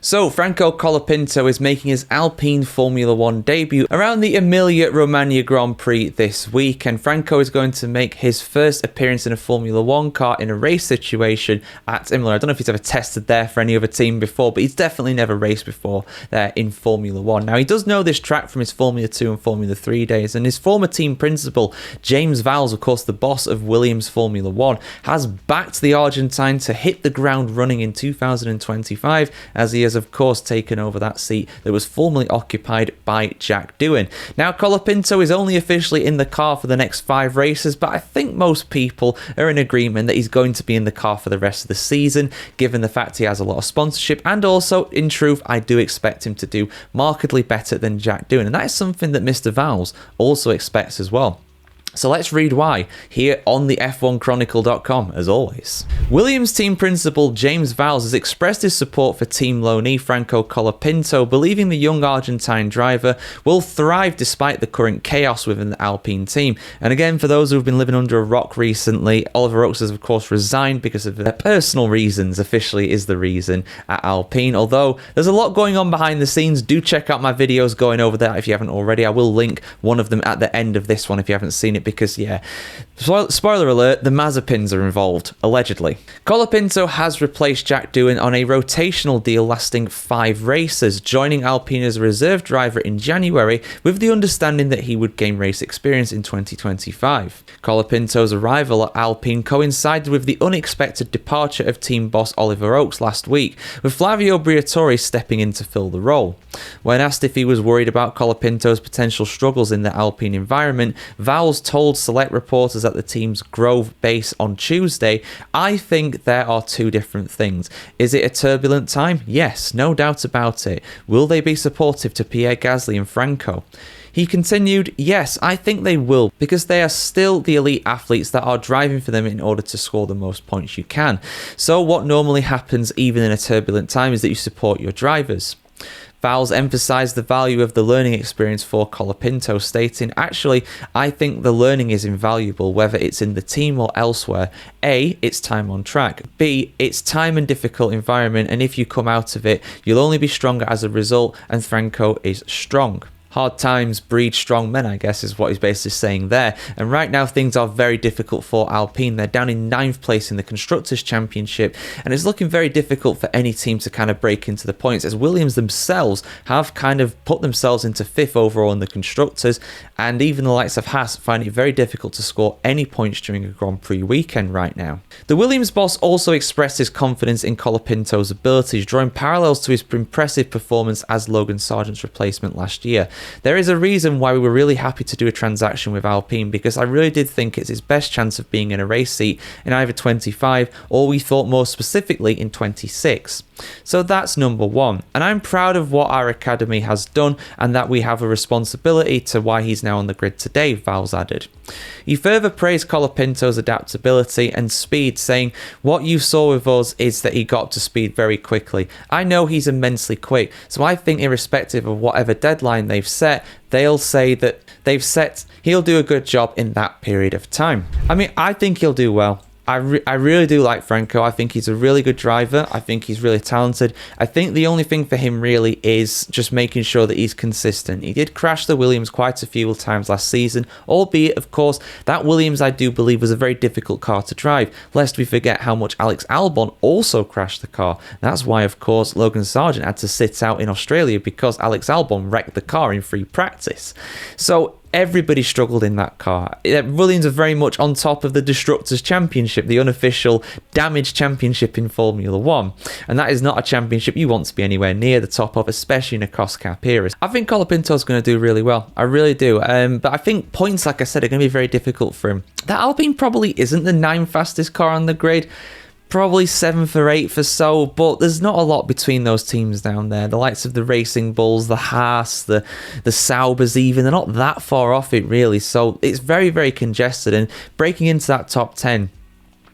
So, Franco Colapinto is making his Alpine Formula 1 debut around the Emilia-Romagna Grand Prix this week, and Franco is going to make his first appearance in a Formula 1 car in a race situation at Imola. I don't know if he's ever tested there for any other team before, but he's definitely never raced before there in Formula 1. Now, he does know this track from his Formula 2 and Formula 3 days, and his former team principal, James Vowles, of course, the boss of Williams Formula 1, has backed the Argentine to hit the ground running in 2025, as he has, of course, taken over that seat that was formerly occupied by Jack Doohan. Now, Colapinto is only officially in the car for the next 5 races, but I think most people are in agreement that he's going to be in the car for the rest of the season, given the fact he has a lot of sponsorship, and also, in truth, I do expect him to do markedly better than Jack Doohan, and that is something that Mr. Vowles also expects as well. So let's read why, here on the F1Chronicle.com, as always. Williams team principal James Vowles has expressed his support for team loanee Franco Colapinto, believing the young Argentine driver will thrive despite the current chaos within the Alpine team. And again, for those who've been living under a rock recently, Oliver Oakes has of course resigned because of their personal reasons, officially is the reason, at Alpine. Although there's a lot going on behind the scenes, do check out my videos going over there if you haven't already. I will link one of them at the end of this one if you haven't seen it, because, yeah, spoiler alert, the Mazepins are involved, allegedly. Colapinto has replaced Jack Doohan on a rotational deal lasting 5 races, joining Alpine as a reserve driver in January with the understanding that he would gain race experience in 2025. Colapinto's arrival at Alpine coincided with the unexpected departure of team boss Oliver Oakes last week, with Flavio Briatore stepping in to fill the role. When asked if he was worried about Colapinto's potential struggles in the Alpine environment, Vowles told select reporters at the team's Grove base on Tuesday, "I think there are 2 different things. Is it a turbulent time? Yes, no doubt about it. Will they be supportive to Pierre Gasly and Franco?" He continued, "Yes, I think they will, because they are still the elite athletes that are driving for them in order to score the most points you can. So what normally happens even in a turbulent time is that you support your drivers." Vowles emphasised the value of the learning experience for Colapinto, stating, "Actually, I think the learning is invaluable, whether it's in the team or elsewhere. A, it's time on track. B, it's time and difficult environment, and if you come out of it, you'll only be stronger as a result, and Franco is strong. Hard times breed strong men," I guess is what he's basically saying there. And right now things are very difficult for Alpine. They're down in 9th place in the Constructors' Championship, and it's looking very difficult for any team to kind of break into the points, as Williams themselves have kind of put themselves into 5th overall in the Constructors, and even the likes of Haas find it very difficult to score any points during a Grand Prix weekend right now. The Williams boss also expressed his confidence in Colapinto's abilities, drawing parallels to his impressive performance as Logan Sargent's replacement last year. "There is a reason why we were really happy to do a transaction with Alpine, because I really did think it's his best chance of being in a race seat in either 25 or we thought more specifically in 26. So that's number 1, and I'm proud of what our academy has done and that we have a responsibility to why he's now on the grid today," Vowles added. He further praised Colapinto's adaptability and speed, saying, "What you saw with us is that he got up to speed very quickly. I know he's immensely quick, so I think irrespective of whatever deadline they've set, they'll say that he'll do a good job in that period of time." I mean, I think he'll do well. I really do like Franco. I think he's a really good driver. I think he's really talented. I think the only thing for him really is just making sure that he's consistent. He did crash the Williams quite a few times last season, albeit, of course, that Williams I do believe was a very difficult car to drive, lest we forget how much Alex Albon also crashed the car. That's why, of course, Logan Sargent had to sit out in Australia, because Alex Albon wrecked the car in free practice. So everybody struggled in that car. Williams are very much on top of the Destructors' Championship, the unofficial damage championship in Formula 1. And that is not a championship you want to be anywhere near the top of, especially in a cost-cap era. I think Colapinto's going to do really well. I really do. But I think points, like I said, are going to be very difficult for him. That Alpine probably isn't the 9th fastest car on the grid. Probably 7th or 8th or so, but there's not a lot between those teams down there. The likes of the Racing Bulls, the Haas, the Saubers even, they're not that far off it really, so it's very, very congested, and breaking into that top 10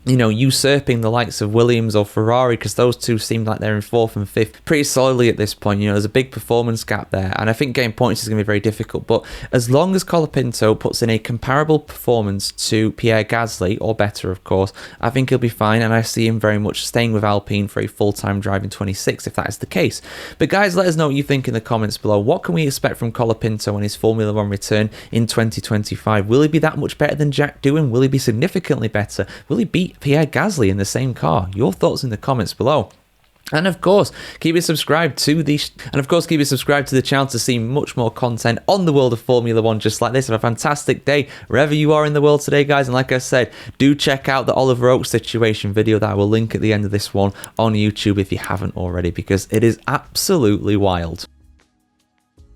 you know, usurping the likes of Williams or Ferrari, because those two seem like they're in 4th and 5th pretty solidly at this point. You know, there's a big performance gap there, and I think getting points is going to be very difficult. But as long as Colapinto puts in a comparable performance to Pierre Gasly, or better, of course, I think he'll be fine, and I see him very much staying with Alpine for a full-time drive in 26, if that is the case. But guys, let us know what you think in the comments below. What can we expect from Colapinto on his Formula 1 return in 2025? Will he be that much better than Jack Doohan? Will he be significantly better? Will he beat Pierre Gasly in the same car? Your thoughts in the comments below. And of course, keep it subscribed to the channel to see much more content on the world of Formula 1 just like this. Have a fantastic day wherever you are in the world today, guys. And like I said, do check out the Oliver Oak situation video that I will link at the end of this one on YouTube if you haven't already, because it is absolutely wild.